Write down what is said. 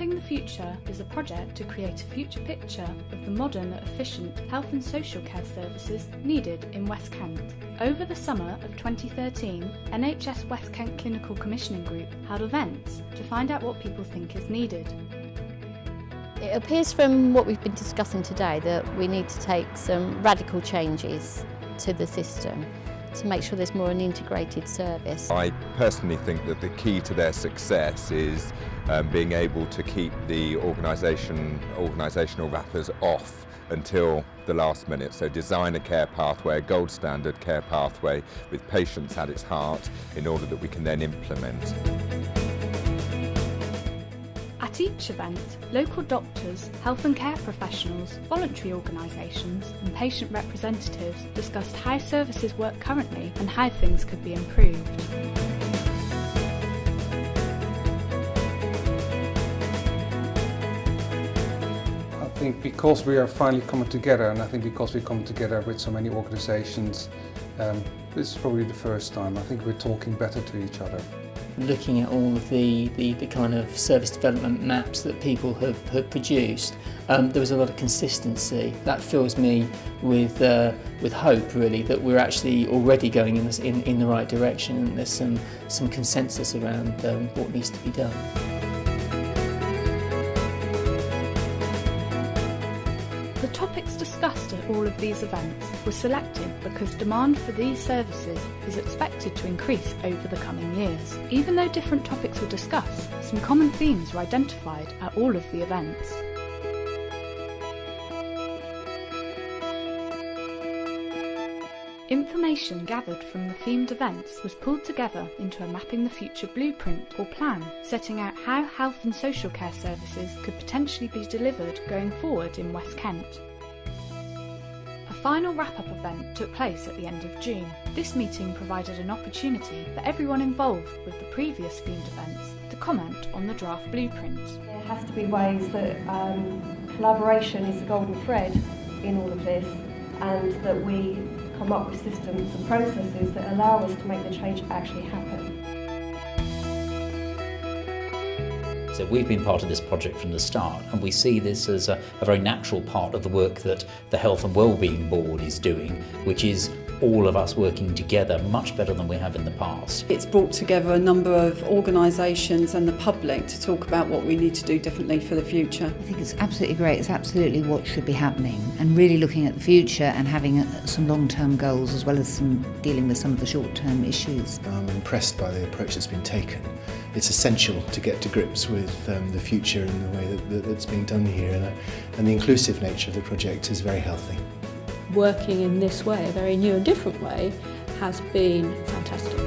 Mapping the Future is a project to create a future picture of the modern, efficient health and social care services needed in West Kent. Over the summer of 2013, NHS West Kent Clinical Commissioning Group held events to find out what people think is needed. It appears from what we've been discussing today that we need to take some radical changes to the system to make sure there's more an integrated service. I personally think that the key to their success is being able to keep the organisational wrappers off until the last minute. So design a care pathway, a gold standard care pathway with patients at its heart in order that we can then implement. At each event, local doctors, health and care professionals, voluntary organisations and patient representatives discussed how services work currently and how things could be improved. I think because we are finally coming together, and I think because we come together with so many organisations, this is probably the first time. I think we're talking better to each other. Looking at all of the kind of service development maps that people have produced, there was a lot of consistency. That fills me with hope, really, that we're actually already going in the right direction, and there's some consensus around what needs to be done. The topics discussed at all of these events were selected because demand for these services is expected to increase over the coming years. Even though different topics were discussed, some common themes were identified at all of the events. Information gathered from the themed events was pulled together into a Mapping the Future blueprint or plan, setting out how health and social care services could potentially be delivered going forward in West Kent. A final wrap-up event took place at the end of June. This meeting provided an opportunity for everyone involved with the previous themed events to comment on the draft blueprint. There has to be ways that collaboration is the golden thread in all of this, and that we come up with systems and processes that allow us to make the change actually happen. So we've been part of this project from the start, and we see this as a very natural part of the work that the Health and Wellbeing Board is doing, which is all of us working together much better than we have in the past. It's brought together a number of organisations and the public to talk about what we need to do differently for the future. I think it's absolutely great. It's absolutely what should be happening, and really looking at the future and having some long-term goals as well as dealing with some of the short-term issues. I'm impressed by the approach that's been taken. It's essential to get to grips with the future and the way that's being done here, and the inclusive nature of the project is very healthy. Working in this way, a very new and different way, has been fantastic.